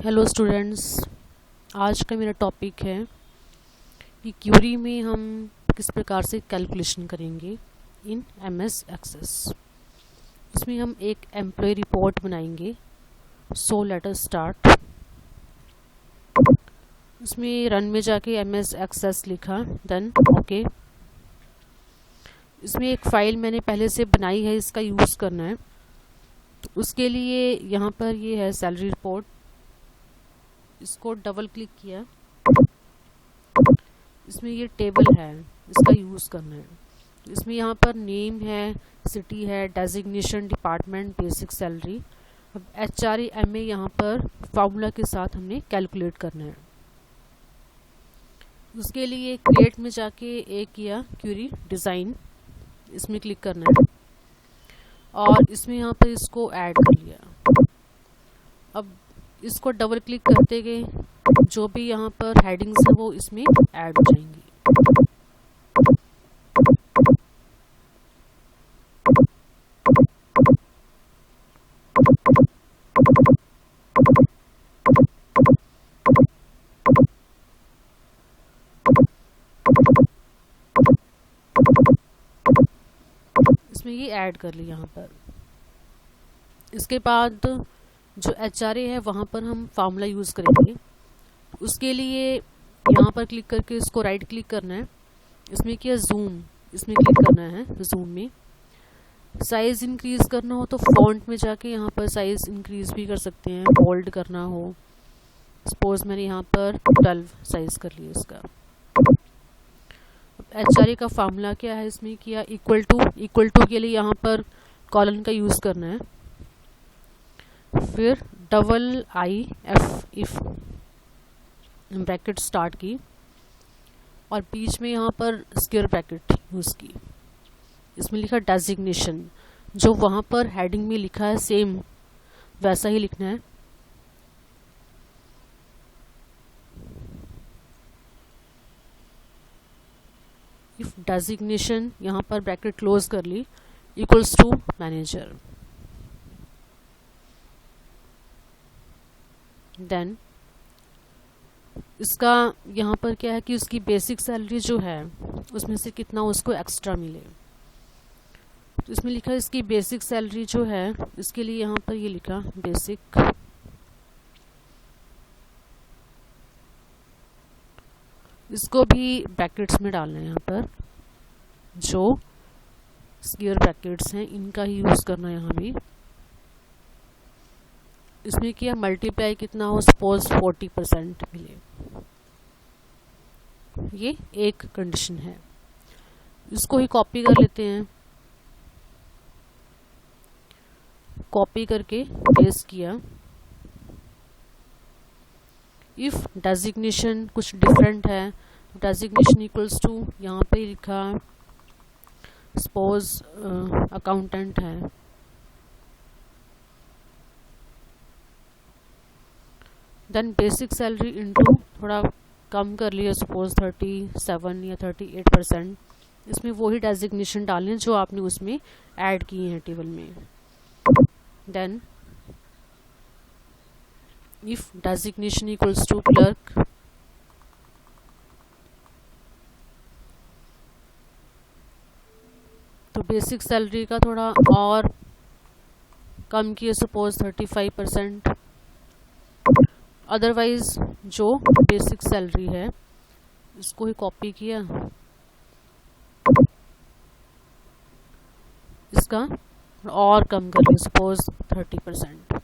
Hello students, आज का मेरा टॉपिक है कि क्यूरी में हम किस प्रकार से कैलकुलेशन करेंगे इन एमएस एक्सेस। इसमें हम एक एम्प्लॉय रिपोर्ट बनाएंगे। So let us start. इसमें रन में जाके एमएस एक्सेस लिखा, देन ओके। इसमें एक फ़ाइल मैंने पहले से बनाई है, इसका यूज़ करना है। तो उसके लिए यहाँ पर ये है सैलरी रिपोर्ट, इसको डबल क्लिक किया। इसमें ये टेबल है, इसका यूज़ करना है। इसमें यहाँ पर नेम है, सिटी है, डेजिग्नेशन, डिपार्टमेंट, बेसिक सैलरी। अब HRA MA यहाँ पर फार्मूला के साथ हमने कैलकुलेट करना है। उसके लिए क्रिएट में जाके एक किया क्यूरी डिज़ाइन, इसमें क्लिक करना है और इसमें यहाँ पर इसको ऐड कर लिया। अब इसको डबल क्लिक करते गए जो भी यहाँ पर हेडिंग्स है वो इसमें ऐड हो जाएंगी। इसमें ये ऐड कर ली यहाँ पर। इसके बाद जो HRA है वहाँ पर हम फार्मूला यूज़ करेंगे। उसके लिए यहाँ पर क्लिक करके इसको राइट क्लिक करना है। इसमें किया जूम, इसमें क्लिक करना है जूम में। साइज़ इंक्रीज़ करना हो तो फॉन्ट में जाके यहाँ पर साइज़ इंक्रीज़ भी कर सकते हैं। बोल्ड करना हो, सपोज मैंने यहाँ पर 12 साइज़ कर लिया इसका। HRA का फार्मूला क्या है, इसमें किया इक्वल टू के लिए यहाँ पर कॉलन का यूज़ करना है। फिर IF इफ ब्रैकेट स्टार्ट की और बीच में यहाँ पर स्क्वायर ब्रैकेट यूज़ की। इसमें लिखा डेजिग्नेशन, जो वहाँ पर हेडिंग में लिखा है सेम वैसा ही लिखना है। इफ डेजिग्नेशन यहाँ पर ब्रैकेट क्लोज कर ली इक्वल्स टू मैनेजर। देन इसका यहाँ पर क्या है कि उसकी बेसिक सैलरी जो है उसमें से कितना उसको एक्स्ट्रा मिले। तो इसमें लिखा है इसकी बेसिक सैलरी जो है, इसके लिए यहाँ पर ये लिखा बेसिक। इसको भी ब्रैकेट्स में डालना है। यहाँ पर जो स्क्वायर ब्रैकेट्स हैं इनका ही यूज़ करना है यहाँ भी। इसमें किया मल्टीप्लाई कितना हो, सपोज 40% मिले। ये एक कंडीशन है। इसको ही कॉपी कर लेते हैं। कॉपी करके पेस्ट किया। इफ डेजिग्नेशन कुछ डिफरेंट है, डेजिग्नेशन इक्वल्स टू यहाँ पे लिखा सपोज अकाउंटेंट है। देन बेसिक सैलरी इनटू थोड़ा कम कर लिया, सपोज 37 या 38%। इसमें वही डेजिग्नेशन डालने जो आपने उसमें ऐड किए हैं टेबल में। Then if designation equals to clerk, तो बेसिक सैलरी का थोड़ा और कम किया, सपोज 35%। अदरवाइज जो बेसिक सैलरी है इसको ही कॉपी किया, इसका और कम कर लिया, सपोज 30%।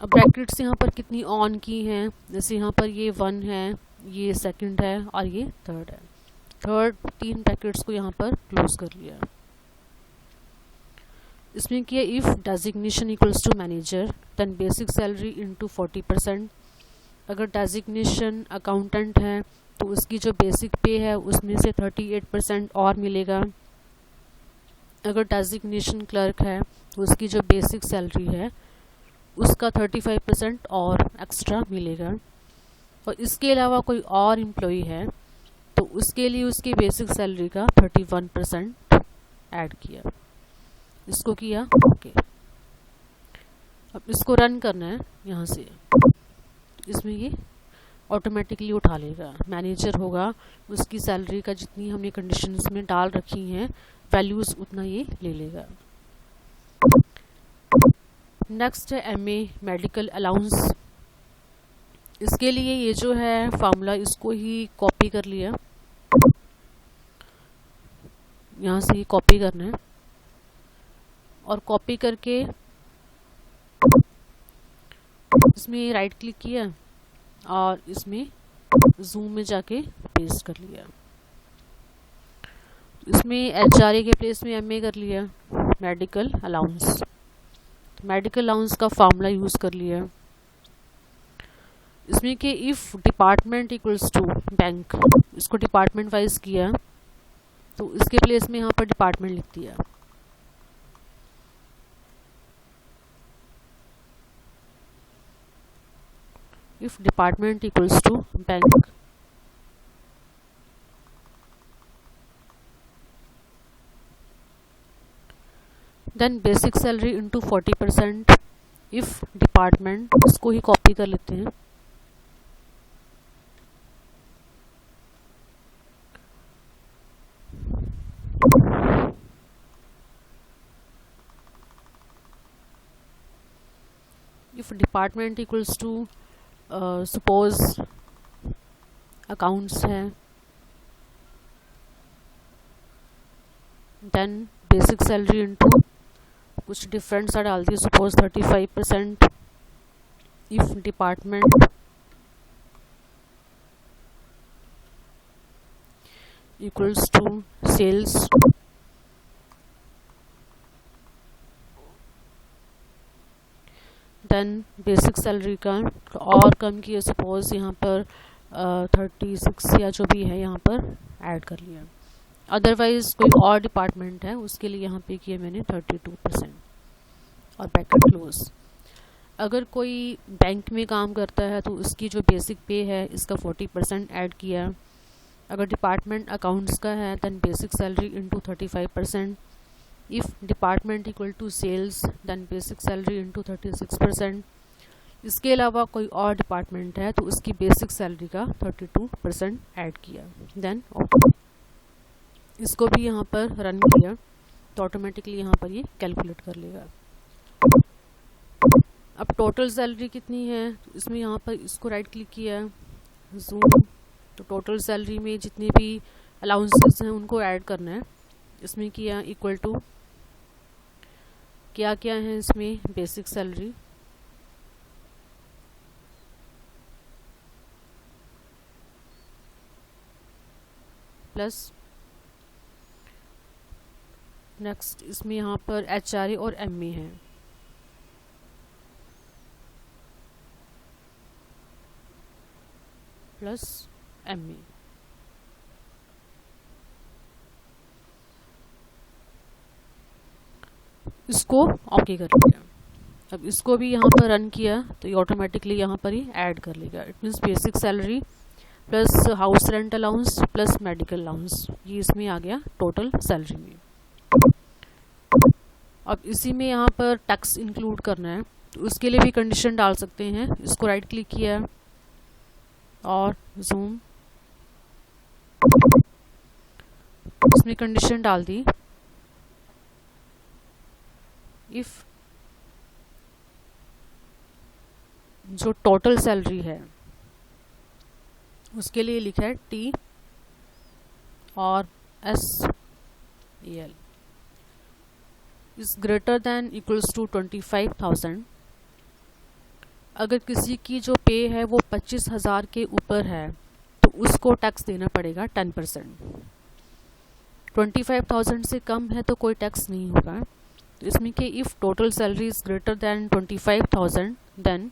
अब ब्रैकेट्स यहाँ पर कितनी ऑन की हैं, जैसे यहाँ पर ये 1 है, ये सेकंड है और ये थर्ड है। थर्ड 3 ब्रैकेट्स को यहाँ पर क्लोज कर लिया। इसमें किया if designation equals to manager, then basic salary into 40%। अगर डेजिग्नेशन अकाउंटेंट है तो उसकी जो बेसिक पे है उसमें से 38% और मिलेगा। अगर डेजिग्नेशन क्लर्क है तो उसकी जो बेसिक सैलरी है उसका 35% और एक्स्ट्रा मिलेगा। और इसके अलावा कोई और एम्प्लॉई है तो उसके लिए उसकी बेसिक सैलरी का 31% ऐड किया। इसको किया ओके। अब इसको रन करना है यहाँ से, इसमें ये ऑटोमेटिकली उठा लेगा। मैनेजर होगा, उसकी सैलरी का जितनी हमने कंडीशंस में डाल रखी हैं वैल्यूज़ उतना ये ले लेगा। नेक्स्ट है MA मेडिकल अलाउंस। इसके लिए ये जो है फार्मूला, इसको ही कॉपी कर लिया, यहाँ से कॉपी करना है और कॉपी करके इसमें राइट क्लिक किया और इसमें जूम में जाके पेस्ट कर लिया। इसमें HRA के प्लेस में MA कर लिया, मेडिकल अलाउंस। मेडिकल अलाउंस का फार्मूला यूज़ कर लिया इसमें कि if department equals to bank, इसको डिपार्टमेंट वाइज किया तो इसके प्लेस में यहाँ पर डिपार्टमेंट लिख दिया। If department equals to bank, then basic salary into 40%। If department, इसको ही कॉपी कर लेते हैं, if department equals to suppose accounts है, देन बेसिक सैलरी इंटू कुछ डिफरेंट सा डाल दिया, suppose 35%। If department equals to sales, then basic salary का और कम किया, सपोज यहाँ पर 36 या जो भी है यहाँ पर ऐड कर लिया। अदरवाइज कोई और डिपार्टमेंट है उसके लिए यहाँ पे किया मैंने 32% और ब्रैकेट क्लोज। अगर कोई बैंक में काम करता है तो उसकी जो बेसिक पे है इसका 40% ऐड किया। अगर डिपार्टमेंट अकाउंट्स का है then basic salary into 35%। If department equal to sales then basic salary into 36%। इसके अलावा कोई और डिपार्टमेंट है तो उसकी बेसिक सैलरी का 32% ऐड किया, देन ओके। इसको भी यहाँ पर रन किया तो ऑटोमेटिकली यहाँ पर ये कैलकुलेट कर लेगा। अब टोटल सैलरी कितनी है, तो इसमें यहाँ पर इसको राइट क्लिक किया, जूम, तो टोटल सैलरी में जितने भी अलाउंसेस हैं उनको ऐड करना है। इसमें किया इक्वल टू क्या क्या है इसमें, बेसिक सैलरी प्लस नेक्स्ट इसमें यहाँ पर HRA और MA है, प्लस MA। इसको ओके कर लिया। अब इसको भी यहाँ पर रन किया तो ये ऑटोमेटिकली यहाँ पर ही ऐड कर लेगा। It means basic salary plus house rent allowance plus medical allowance, ये इसमें आ गया टोटल सैलरी में। अब इसी में यहाँ पर टैक्स इंक्लूड करना है तो उसके लिए भी कंडीशन डाल सकते हैं। इसको राइट क्लिक किया और जूम, इसमें कंडीशन डाल दी, इफ जो टोटल सैलरी है उसके लिए लिखा है T और SEL is greater than equals to 25,000। अगर किसी की जो पे है वो 25,000 के ऊपर है तो उसको टैक्स देना पड़ेगा 10%। 25,000 से कम है तो कोई टैक्स नहीं होगा। तो इसमें कि if total salary is greater than 25,000 then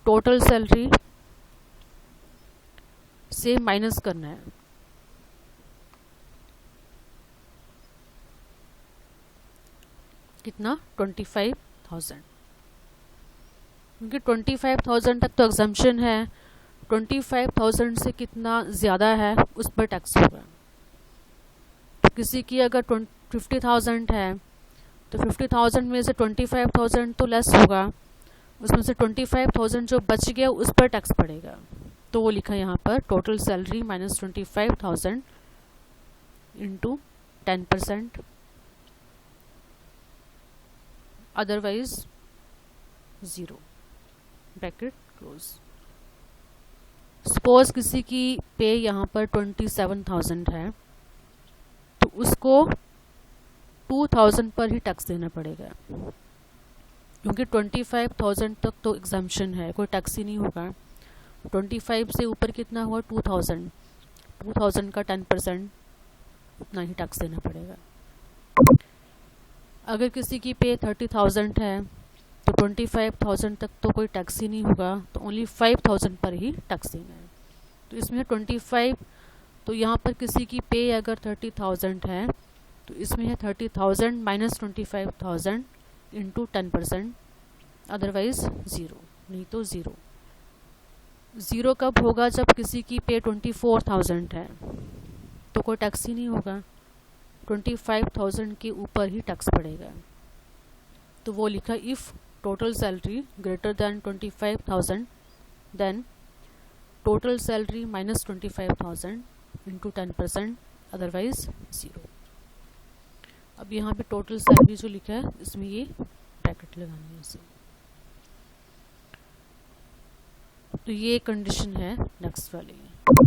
total salary से माइनस करना है, कितना 25,000, क्योंकि 25,000 तक तो एग्जम्पशन है। 25,000 से कितना ज़्यादा है उस पर टैक्स होगा। तो किसी की अगर 50,000 है तो 50,000 में से 25,000 तो लेस होगा, उसमें से 25,000 जो बच गया उस पर टैक्स पड़ेगा। तो वो लिखा यहाँ पर total salary minus 25,000 into 10%, otherwise 0, bracket close. Suppose किसी की पे यहाँ पर 27,000 है, तो उसको 2,000 पर ही टैक्स देना पड़ेगा, क्योंकि 25,000 तक तो एग्जाम्पशन है, कोई टैक्स ही नहीं होगा। 25 से ऊपर कितना हुआ 2,000 का 10%, उतना ही टैक्स देना पड़ेगा। अगर किसी की पे 30,000 है तो 25,000 तक तो कोई टैक्स ही नहीं होगा, तो ओनली 5,000 पर ही टैक्स देना है। तो इसमें 25, तो यहाँ पर किसी की पे अगर 30,000 है तो इसमें है 30,000 माइनस 25,000 इंटू 10%, अदरवाइज 0, नहीं तो 0। 0 कब होगा? जब किसी की पे 24,000 है तो कोई टैक्स ही नहीं होगा, 25,000 के ऊपर ही टैक्स पड़ेगा। तो वो लिखा if total salary greater than 25,000 then total salary minus 25,000 into 10%, otherwise 0। अब यहाँ पे टोटल सैलरी जो लिखा है इसमें ये ब्रैकेट लगानी है इसे। तो ये कंडीशन है नेक्स्ट वाली,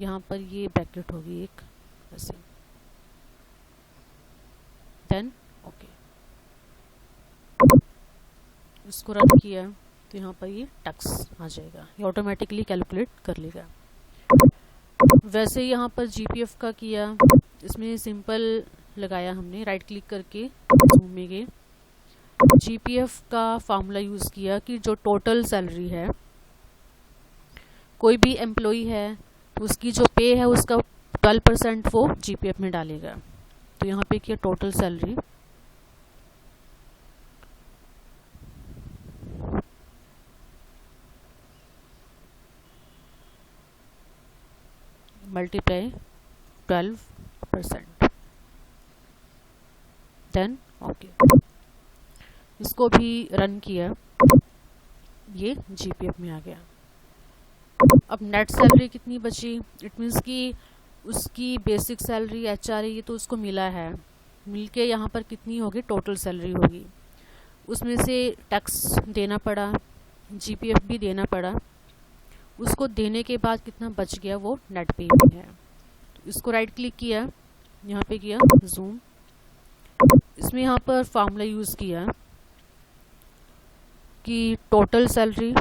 यहाँ पर ये ब्रैकेट होगी एक ऐसे, देन ओके। इसको रन किया तो यहाँ पर ये टैक्स आ जाएगा, ये ऑटोमेटिकली कैलकुलेट कर लेगा। वैसे यहाँ पर जीपीएफ का किया, इसमें सिंपल लगाया हमने, राइट क्लिक करके जूम में गए, जीपीएफ का फार्मूला यूज़ किया कि जो टोटल सैलरी है, कोई भी एम्प्लॉई है तो उसकी जो पे है उसका 12% वो जीपीएफ में डालेगा। तो यहाँ पे किया total salary multiply 12%, then okay. इसको भी रन किया, ये जीपीएफ में आ गया। अब नेट सैलरी कितनी बची? इट मीन्स कि उसकी बेसिक सैलरी एचआरए ये तो उसको मिला है, मिलके यहाँ पर कितनी होगी? टोटल सैलरी होगी। उसमें से टैक्स देना पड़ा, जीपीएफ भी देना पड़ा, उसको देने के बाद कितना बच गया वो नेट पे में है। तो इसको राइट क्लिक किया, यहाँ पे किया जूम, इसमें यहाँ पर फार्मूला यूज़ किया कि total salary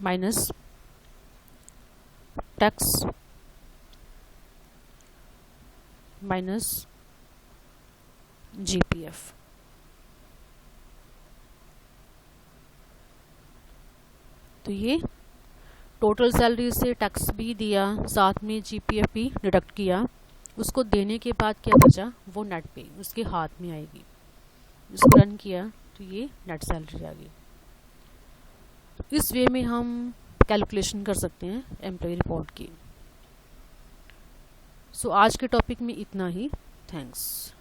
minus tax minus GPF. तो ये टोटल सैलरी से टैक्स भी दिया, साथ में जीपीएफ भी डिडक्ट किया, उसको देने के बाद क्या बचा वो नेट पे उसके हाथ में आएगी। इसको रन किया तो ये नेट सैलरी आ गई। इस वे में हम कैलकुलेशन कर सकते हैं एम्प्लॉय रिपोर्ट की। सो आज के टॉपिक में इतना ही। थैंक्स।